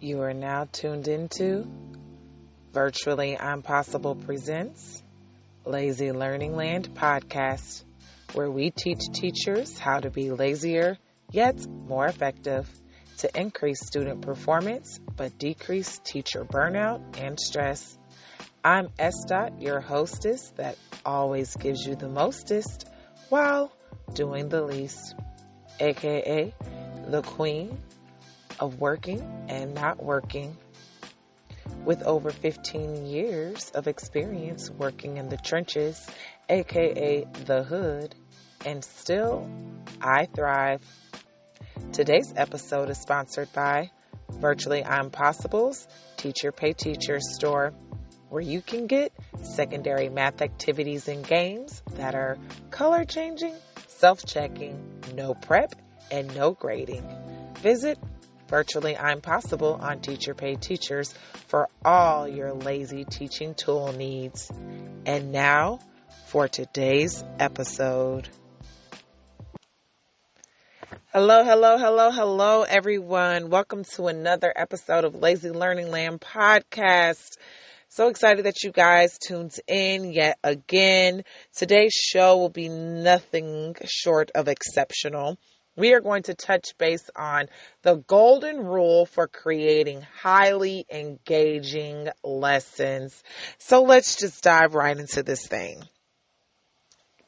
You are now tuned into Virtually Impossible Presents Lazy Learning Land podcast, where we teach teachers how to be lazier yet more effective to increase student performance but decrease teacher burnout and stress. I'm S. Your hostess that always gives you the mostest while doing the least, aka the queen of working and not working. With over 15 years of experience working in the trenches, aka the hood, and still I thrive. Today's episode is sponsored by Virtually Impossible's Teacher Pay Teacher store, where you can get secondary math activities and games that are color changing, self-checking, no prep, and no grading. Visit Virtually Impossible on Teacher Pay Teachers for all your lazy teaching tool needs. And now for today's episode. Hello, everyone. Welcome to another episode of Lazy Learning Land podcast. So excited that you guys tuned in yet again. Today's show will be nothing short of exceptional. We are going to touch base on the golden rule for creating highly engaging lessons. So let's just dive right into this thing.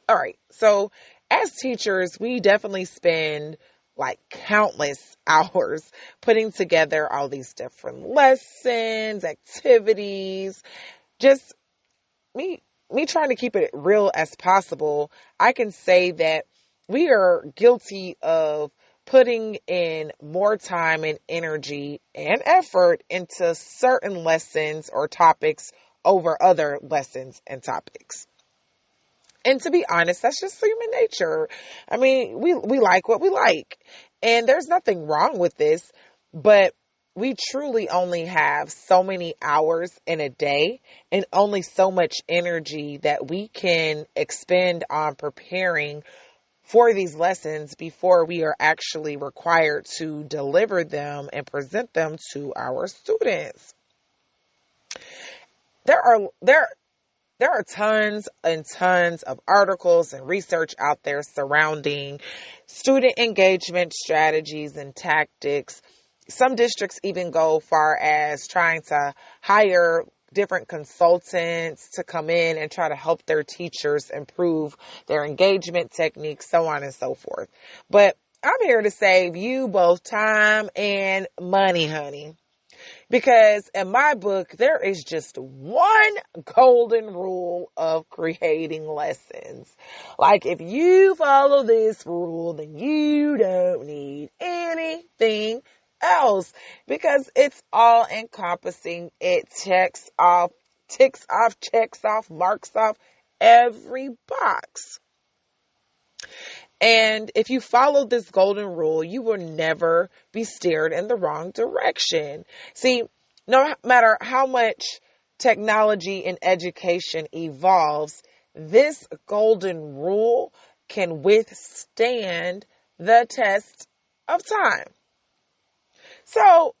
All right. So as teachers, we definitely spend like countless hours putting together all these different lessons, activities, just me trying to keep it real as possible. I can say that we are guilty of putting in more time and energy and effort into certain lessons or topics over other lessons and topics. And to be honest, that's just human nature. I mean, we like what we like, and there's nothing wrong with this, but we truly only have so many hours in a day and only so much energy that we can expend on preparing for these lessons before we are actually required to deliver them and present them to our students. There are tons and tons of articles and research out there surrounding student engagement strategies and tactics. Some districts even go far as trying to hire different consultants to come in and try to help their teachers improve their engagement techniques, so on and so forth. But I'm here to save you both time and money, honey. Because in my book, there is just one golden rule of creating lessons. Like, if you follow this rule, then you don't need anything else, because it's all encompassing. It ticks off, checks off, marks off every box. And if you follow this golden rule, you will never be steered in the wrong direction. See, no matter how much technology and education evolves, this golden rule can withstand the test of time. So,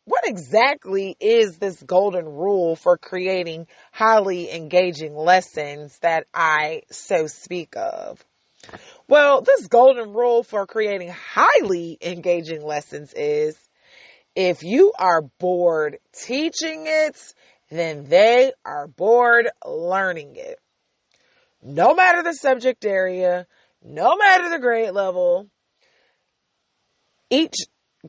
what exactly is this golden rule for creating highly engaging lessons that I so speak of? Well, this golden rule for creating highly engaging lessons is, if you are bored teaching it, then they are bored learning it. No matter the subject area, no matter the grade level, each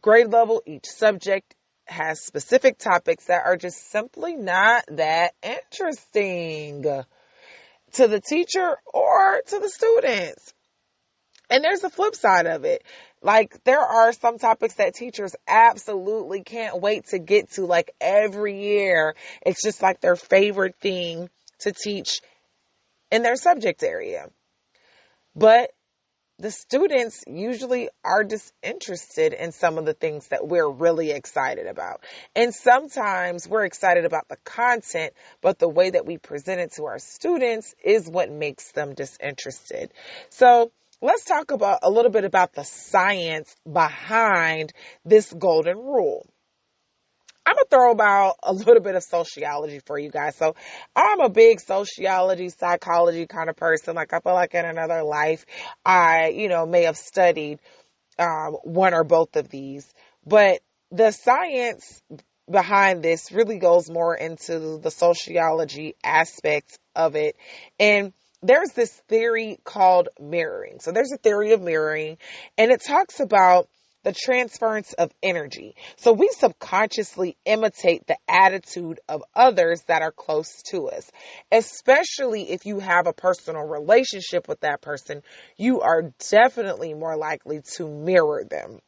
grade level, each subject has specific topics that are just simply not that interesting to the teacher or to the students. And there's the flip side of it. Like, there are some topics that teachers absolutely can't wait to get to, like every year. It's just like their favorite thing to teach in their subject area. But the students usually are disinterested in some of the things that we're really excited about. And sometimes we're excited about the content, but the way that we present it to our students is what makes them disinterested. So let's talk about a little bit about the science behind this golden rule. I'm going to throw about a little bit of sociology for you guys. So I'm a big sociology, psychology kind of person. Like I feel like in another life, I, may have studied one or both of these. But the science behind this really goes more into the sociology aspect of it. And there's this theory called mirroring. So there's a theory of mirroring, and it talks about the transference of energy. So we subconsciously imitate the attitude of others that are close to us, especially if you have a personal relationship with that person. You are definitely more likely to mirror them.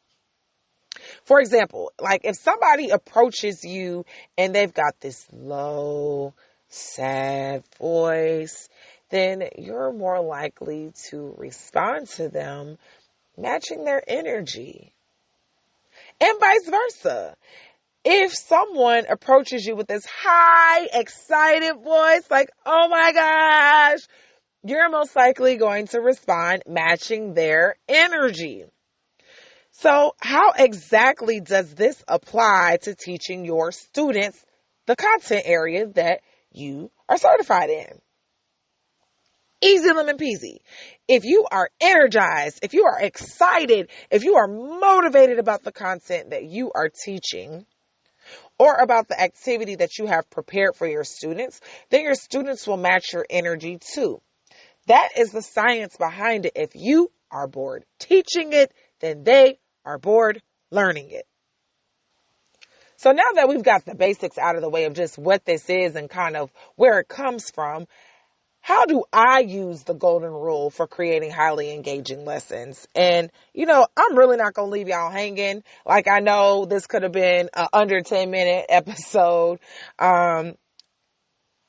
For example, like if somebody approaches you and they've got this low, sad voice, then you're more likely to respond to them matching their energy. And vice versa. If someone approaches you with this high, excited voice, like, oh my gosh, you're most likely going to respond matching their energy. So how exactly does this apply to teaching your students the content area that you are certified in? Easy lemon peasy. If you are energized, if you are excited, if you are motivated about the content that you are teaching or about the activity that you have prepared for your students, then your students will match your energy too. That is the science behind it. If you are bored teaching it, then they are bored learning it. So now that we've got the basics out of the way of just what this is and kind of where it comes from, how do I use the golden rule for creating highly engaging lessons? And, I'm really not going to leave y'all hanging. Like, I know this could have been an under 10-minute episode. And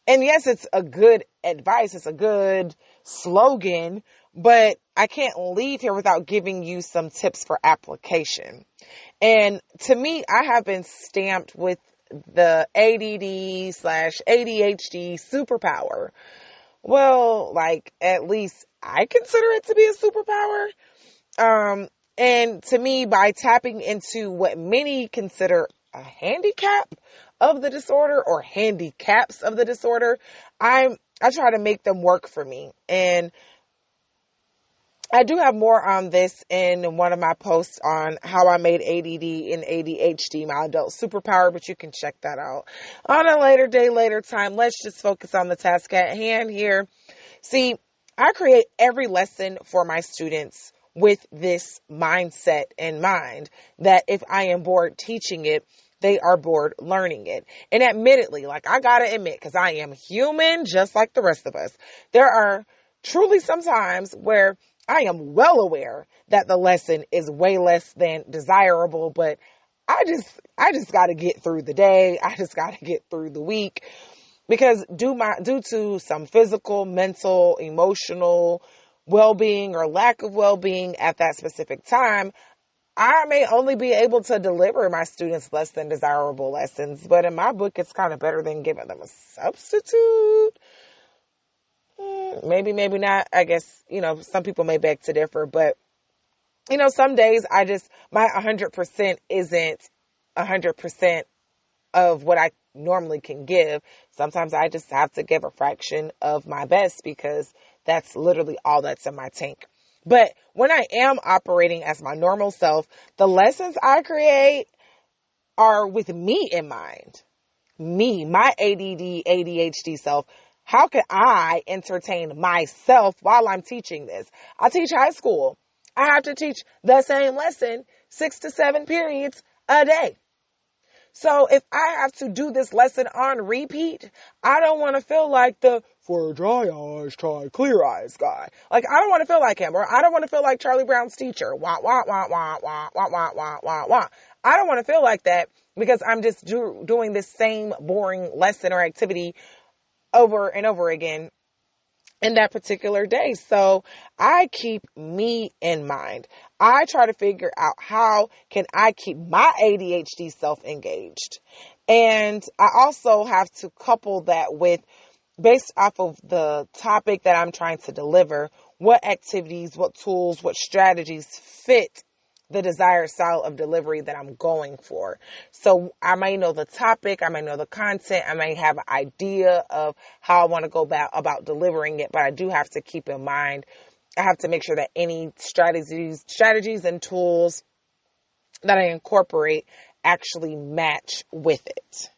yes, it's a good advice. It's a good slogan, but I can't leave here without giving you some tips for application. And to me, I have been stamped with the ADD/ADHD superpower. Well, like, at least I consider it to be a superpower. And to me, by tapping into what many consider a handicap of the disorder or handicaps of the disorder, I try to make them work for me. And I do have more on this in one of my posts on how I made ADD and ADHD my adult superpower, but you can check that out on a later day, later time. Let's just focus on the task at hand here. See, I create every lesson for my students with this mindset in mind, that if I am bored teaching it, they are bored learning it. And admittedly, like I gotta admit, because I am human just like the rest of us, there are truly some times where I am well aware that the lesson is way less than desirable, but I just got to get through the day. I just got to get through the week, because due to some physical, mental, emotional well-being or lack of well-being at that specific time, I may only be able to deliver my students less than desirable lessons. But in my book, it's kind of better than giving them a substitute. Maybe not. I guess, some people may beg to differ, but, some days my 100% isn't 100% of what I normally can give. Sometimes I just have to give a fraction of my best, because that's literally all that's in my tank. But when I am operating as my normal self, the lessons I create are with me in mind. Me, my ADD, ADHD self. How can I entertain myself while I'm teaching this? I teach high school. I have to teach the same lesson 6 to 7 periods a day. So if I have to do this lesson on repeat, I don't want to feel like the for dry eyes, try clear eyes guy. Like, I don't want to feel like him, or I don't want to feel like Charlie Brown's teacher. Wah, wah, wah, wah, wah, wah, wah, wah, wah, wah. I don't want to feel like that, because I'm just doing this same boring lesson or activity over and over again in that particular day. So I keep me in mind. I try to figure out how can I keep my ADHD self engaged. And I also have to couple that with, based off of the topic that I'm trying to deliver, what activities, what tools, what strategies fit the desired style of delivery that I'm going for. So I may know the topic, I may know the content, I may have an idea of how I want to go about delivering it, but I do have to keep in mind, I have to make sure that any strategies and tools that I incorporate actually match with it.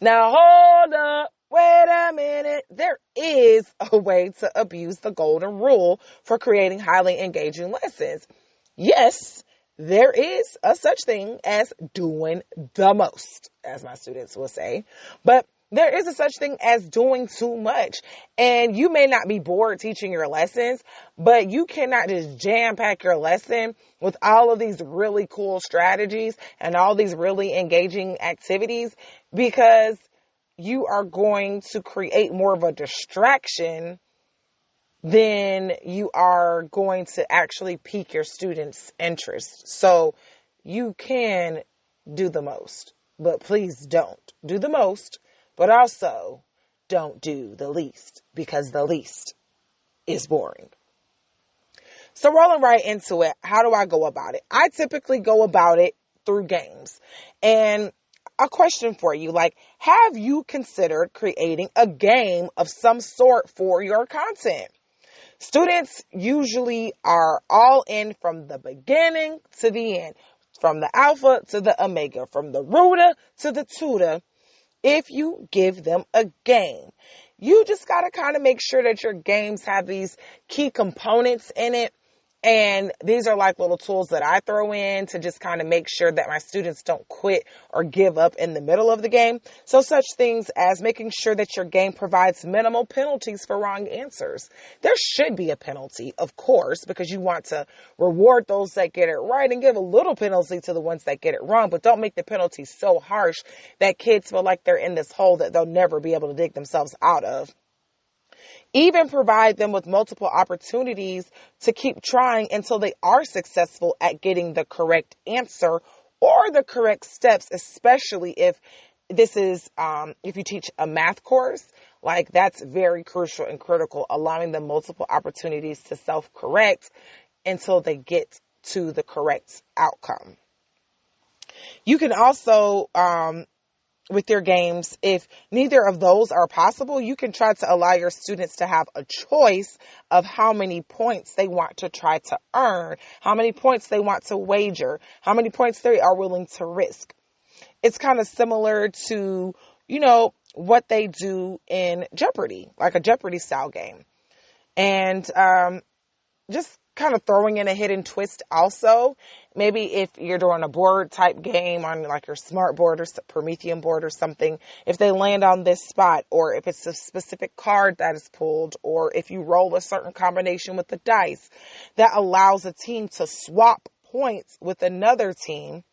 Now hold up. Wait a minute. There is a way to abuse the golden rule for creating highly engaging lessons. Yes, there is a such thing as doing the most, as my students will say, but there is a such thing as doing too much. And you may not be bored teaching your lessons, but you cannot just jam pack your lesson with all of these really cool strategies and all these really engaging activities, because you are going to create more of a distraction then you are going to actually pique your students' interest. So you can do the most, but please don't do the most, but also don't do the least, because the least is boring. So rolling right into it, how do I go about it? I typically go about it through games. And a question for you, like, have you considered creating a game of some sort for your content? Students usually are all in from the beginning to the end, from the alpha to the omega, from the rooter to the tutor. If you give them a game, you just got to kind of make sure that your games have these key components in it. And these are like little tools that I throw in to just kind of make sure that my students don't quit or give up in the middle of the game. So such things as making sure that your game provides minimal penalties for wrong answers. There should be a penalty, of course, because you want to reward those that get it right and give a little penalty to the ones that get it wrong. But don't make the penalty so harsh that kids feel like they're in this hole that they'll never be able to dig themselves out of. Even provide them with multiple opportunities to keep trying until they are successful at getting the correct answer or the correct steps, especially if this is, if you teach a math course, like that's very crucial and critical, allowing them multiple opportunities to self-correct until they get to the correct outcome. You can also, with your games, if neither of those are possible, you can try to allow your students to have a choice of how many points they want to try to earn, how many points they want to wager, how many points they are willing to risk. It's kind of similar to, what they do in Jeopardy, like a Jeopardy style game. And just kind of throwing in a hidden twist also. Maybe if you're doing a board type game on like your smart board or Promethean board or something, if they land on this spot, or if it's a specific card that is pulled, or if you roll a certain combination with the dice, that allows a team to swap points with another team.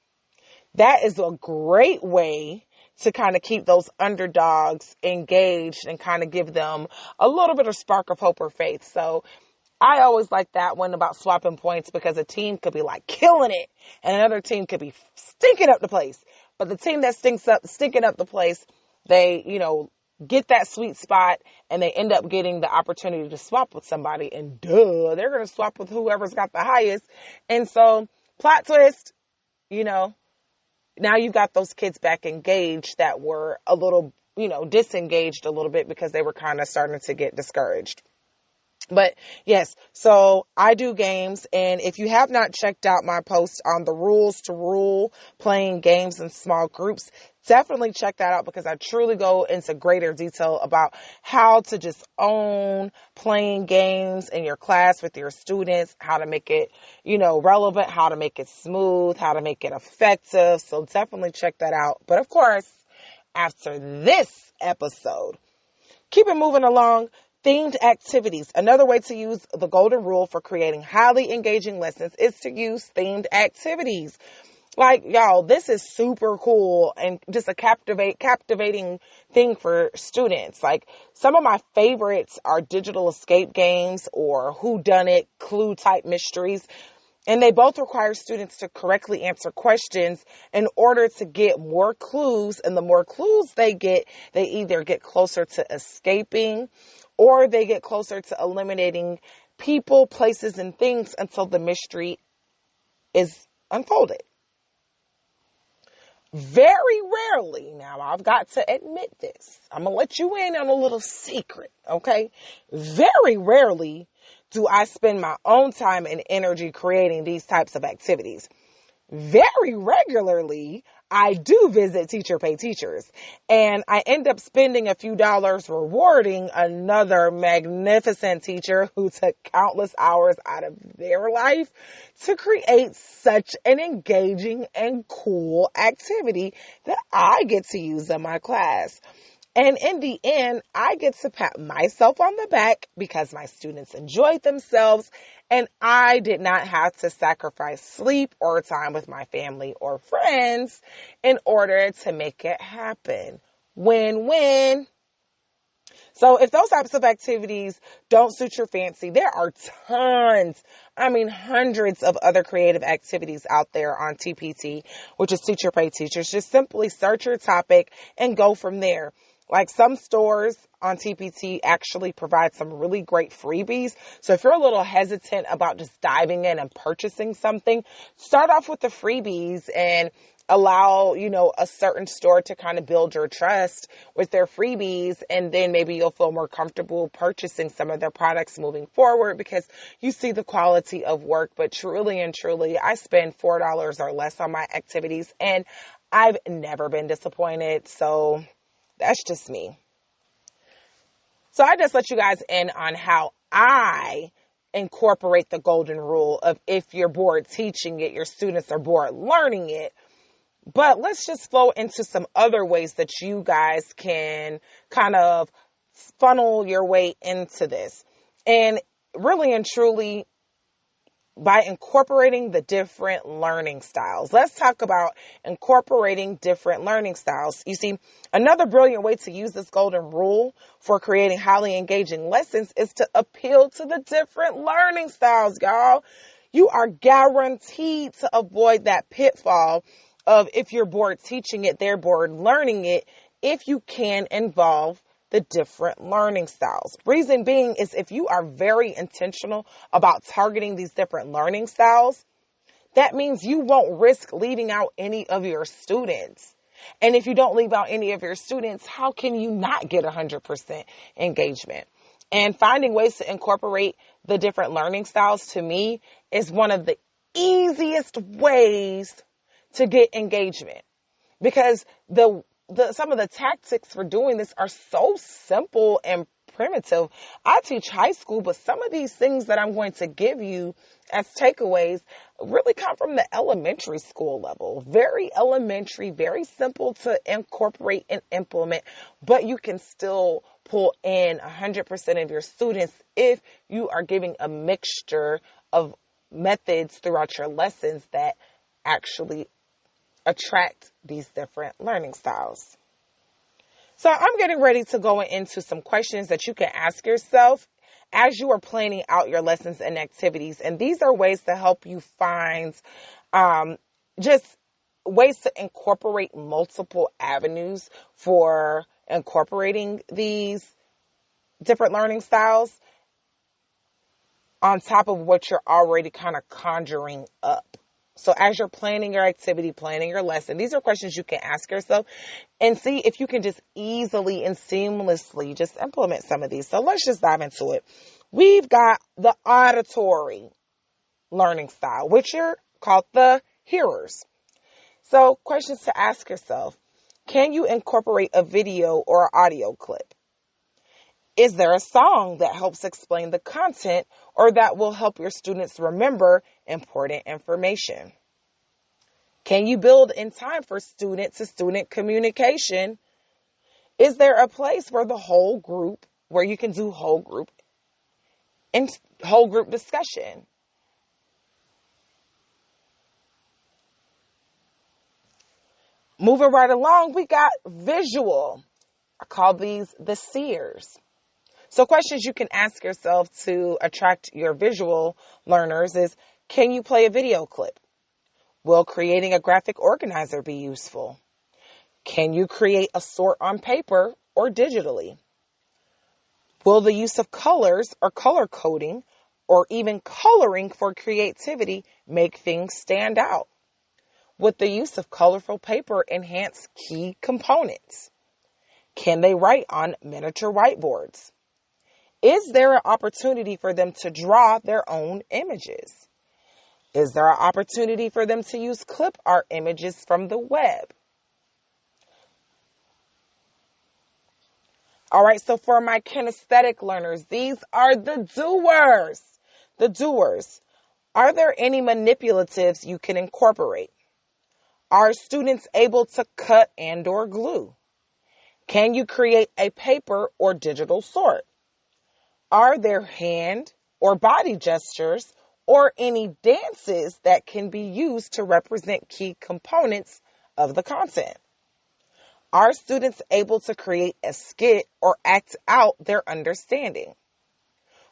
That is a great way to kind of keep those underdogs engaged and kind of give them a little bit of spark of hope or faith. So I always like that one about swapping points, because a team could be like killing it and another team could be stinking up the place. But the team that stinking up the place, they, get that sweet spot and they end up getting the opportunity to swap with somebody, and they're going to swap with whoever's got the highest. And so plot twist, now you've got those kids back engaged that were a little, disengaged a little bit because they were kind of starting to get discouraged. But yes, so I do games, and if you have not checked out my post on the rules to rule playing games in small groups, definitely check that out, because I truly go into greater detail about how to just own playing games in your class with your students, how to make it, relevant, how to make it smooth, how to make it effective. So definitely check that out. But of course, after this episode, keep it moving along. Themed activities. Another way to use the golden rule for creating highly engaging lessons is to use themed activities. Like, y'all, this is super cool and just a captivating thing for students. Like, some of my favorites are digital escape games or whodunit, clue type mysteries. And they both require students to correctly answer questions in order to get more clues. And the more clues they get, they either get closer to escaping, or they get closer to eliminating people, places, and things until the mystery is unfolded. Very rarely, now I've got to admit this, I'm going to let you in on a little secret, okay? Very rarely do I spend my own time and energy creating these types of activities. Very regularly, I do visit teacher pay teachers, and I end up spending a few dollars rewarding another magnificent teacher who took countless hours out of their life to create such an engaging and cool activity that I get to use in my class. And in the end, I get to pat myself on the back because my students enjoyed themselves and I did not have to sacrifice sleep or time with my family or friends in order to make it happen. Win-win. So if those types of activities don't suit your fancy, there are hundreds of other creative activities out there on TPT, which is Teacher Pay Teachers. Just simply search your topic and go from there. Like some stores on TPT actually provide some really great freebies. So if you're a little hesitant about just diving in and purchasing something, start off with the freebies and allow, a certain store to kind of build your trust with their freebies. And then maybe you'll feel more comfortable purchasing some of their products moving forward because you see the quality of work. But truly and truly, I spend $4 or less on my activities and I've never been disappointed. So that's just me. So I just let you guys in on how I incorporate the golden rule of if you're bored teaching it, your students are bored learning it. But let's just flow into some other ways that you guys can kind of funnel your way into this. And really and truly, by incorporating the different learning styles. Let's talk about incorporating different learning styles. You see, another brilliant way to use this golden rule for creating highly engaging lessons is to appeal to the different learning styles, y'all. You are guaranteed to avoid that pitfall of if you're bored teaching it, they're bored learning it, if you can involve the different learning styles. Reason being is if you are very intentional about targeting these different learning styles, that means you won't risk leaving out any of your students. And if you don't leave out any of your students, how can you not get 100% engagement? And finding ways to incorporate the different learning styles to me is one of the easiest ways to get engagement because some of the tactics for doing this are so simple and primitive. I teach high school, but some of these things that I'm going to give you as takeaways really come from the elementary school level. Very elementary, very simple to incorporate and implement, but you can still pull in 100% of your students if you are giving a mixture of methods throughout your lessons that actually attract these different learning styles. So I'm getting ready to go into some questions that you can ask yourself as you are planning out your lessons and activities. And these are ways to help you find just ways to incorporate multiple avenues for incorporating these different learning styles on top of what you're already kind of conjuring up. So as you're planning your activity, planning your lesson, these are questions you can ask yourself and see if you can just easily and seamlessly just implement some of these. So let's just dive into it. We've got the auditory learning style, which are called the hearers. So questions to ask yourself: can you incorporate a video or audio clip? Is there a song that helps explain the content or that will help your students remember important information? Can you build in time for student-to-student communication? Is there a place where you can do whole group discussion? Moving right along, we got visual. I call these the seers. So questions you can ask yourself to attract your visual learners is, can you play a video clip? Will creating a graphic organizer be useful? Can you create a sort on paper or digitally? Will the use of colors or color coding or even coloring for creativity make things stand out? Would the use of colorful paper enhance key components? Can they write on miniature whiteboards? Is there an opportunity for them to draw their own images? Is there an opportunity for them to use clip art images from the web? All right, so for my kinesthetic learners, these are the doers. The doers. Are there any manipulatives you can incorporate? Are students able to cut and or glue? Can you create a paper or digital sort? Are there hand or body gestures or any dances that can be used to represent key components of the content? Are students able to create a skit or act out their understanding?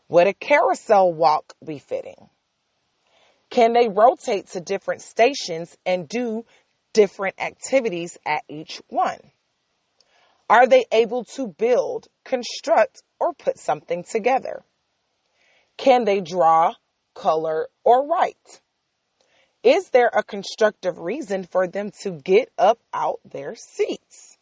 Would a carousel walk be fitting? Can they rotate to different stations and do different activities at each one? Are they able to build, construct, or put something together? Can they draw, color, or write? Is there a constructive reason for them to get up out their seats?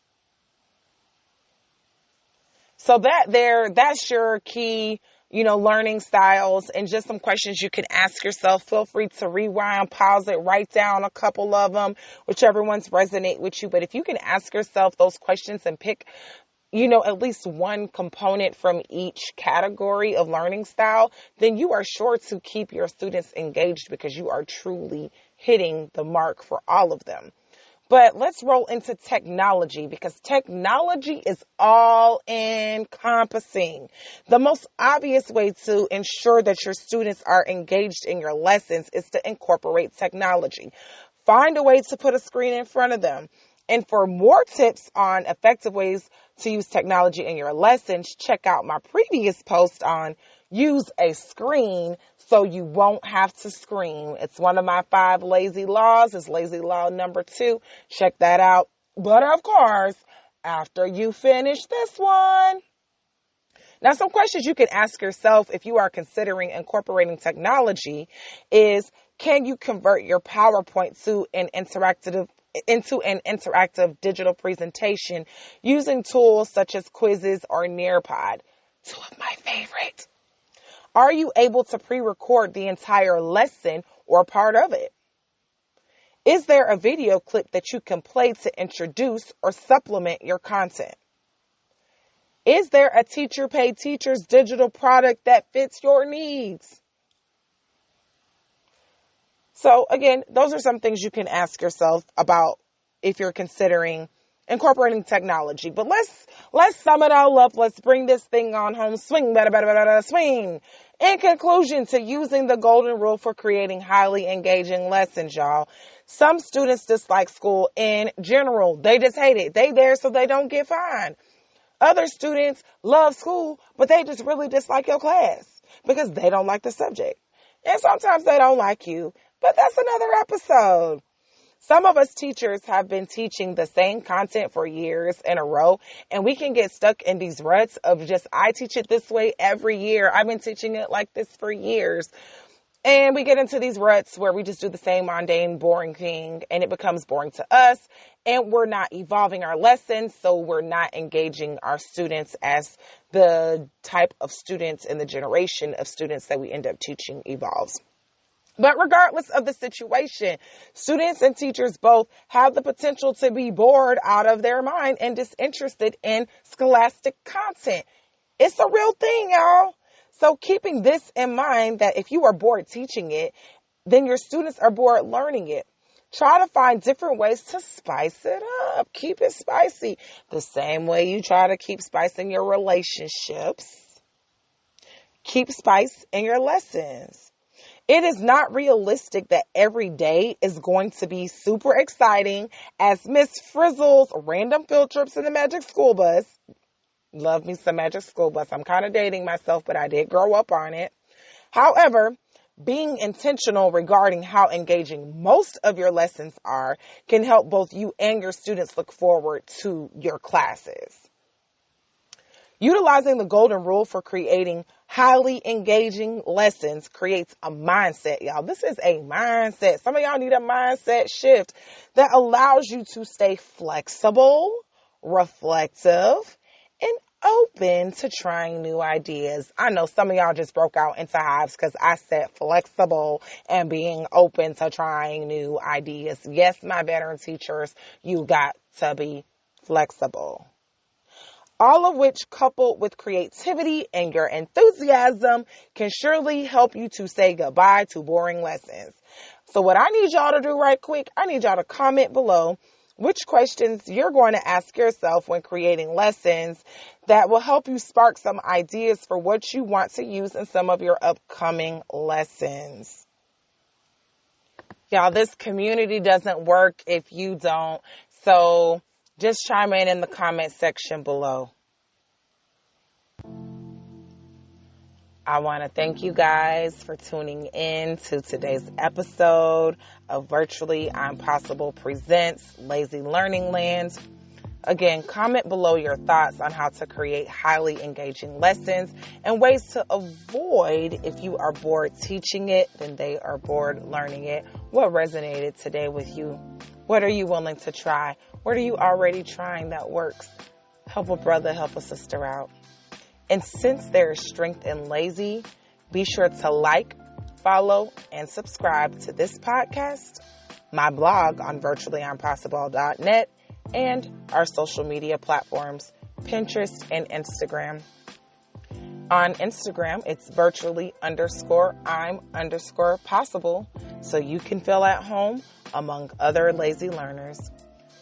So that's your key, learning styles, and just some questions you can ask yourself. Feel free to rewind, pause it, write down a couple of them, whichever ones resonate with you. But if you can ask yourself those questions and pick, at least one component from each category of learning style, then you are sure to keep your students engaged because you are truly hitting the mark for all of them. But let's roll into technology, because technology is all encompassing. The most obvious way to ensure that your students are engaged in your lessons is to incorporate technology. Find a way to put a screen in front of them. And for more tips on effective ways to use technology in your lessons, check out my previous post on use a screen so you won't have to scream. It's one of my 5 lazy laws. It's lazy law number 2. Check that out. But of course, after you finish this one. Now, some questions you can ask yourself if you are considering incorporating technology is, can you convert your PowerPoint into an interactive digital presentation using tools such as quizzes or Nearpod? 2 of my favorites. Are you able to pre-record the entire lesson or part of it? Is there a video clip that you can play to introduce or supplement your content? Is there a teacher paid teachers digital product that fits your needs? So again, those are some things you can ask yourself about if you're considering incorporating technology. But let's sum it all up. Let's bring this thing on home. Swing, better, swing. In conclusion, to using the golden rule for creating highly engaging lessons, y'all. Some students dislike school in general. They just hate it. They there so they don't get fined. Other students love school, but they just really dislike your class because they don't like the subject. And sometimes they don't like you, but that's another episode. Some of us teachers have been teaching the same content for years in a row, and we can get stuck in these ruts of just, I teach it this way every year. I've been teaching it like this for years. And we get into these ruts where we just do the same mundane, boring thing, and it becomes boring to us, and we're not evolving our lessons, so we're not engaging our students as the type of students and the generation of students that we end up teaching evolves. But regardless of the situation, students and teachers both have the potential to be bored out of their mind and disinterested in scholastic content. It's a real thing, y'all. So keeping this in mind, that if you are bored teaching it, then your students are bored learning it. Try to find different ways to spice it up. Keep it spicy. The same way you try to keep spice in your relationships. Keep spice in your lessons. It is not realistic that every day is going to be super exciting as Miss Frizzle's random field trips in the Magic School Bus. Love me some Magic School Bus. I'm kind of dating myself, but I did grow up on it. However, being intentional regarding how engaging most of your lessons are can help both you and your students look forward to your classes. Utilizing the golden rule for creating highly engaging lessons creates a mindset, y'all. This is a mindset. Some of y'all need a mindset shift that allows you to stay flexible, reflective, and open to trying new ideas. I know some of y'all just broke out into hives because I said flexible and being open to trying new ideas. Yes, my veteran teachers, you got to be flexible. All of which, coupled with creativity and your enthusiasm, can surely help you to say goodbye to boring lessons. So what I need y'all to do right quick, I need y'all to comment below which questions you're going to ask yourself when creating lessons that will help you spark some ideas for what you want to use in some of your upcoming lessons. Y'all, this community doesn't work if you don't. So just chime in the comment section below. I want to thank you guys for tuning in to today's episode of Virtually Impossible Presents Lazy Learning Land. Again, comment below your thoughts on how to create highly engaging lessons and ways to avoid if you are bored teaching it, then they are bored learning it. What resonated today with you? What are you willing to try? What are you already trying that works? Help a brother, help a sister out. And since there is strength in lazy, be sure to like, follow, and subscribe to this podcast, my blog on virtuallyimpossible.net, and our social media platforms, Pinterest and Instagram. On Instagram, it's virtually_I'm_possible, so you can feel at home among other lazy learners.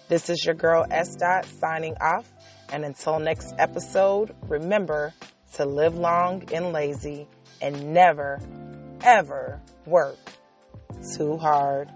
This is your girl S. signing off. And until next episode, remember to live long and lazy and never, ever work too hard.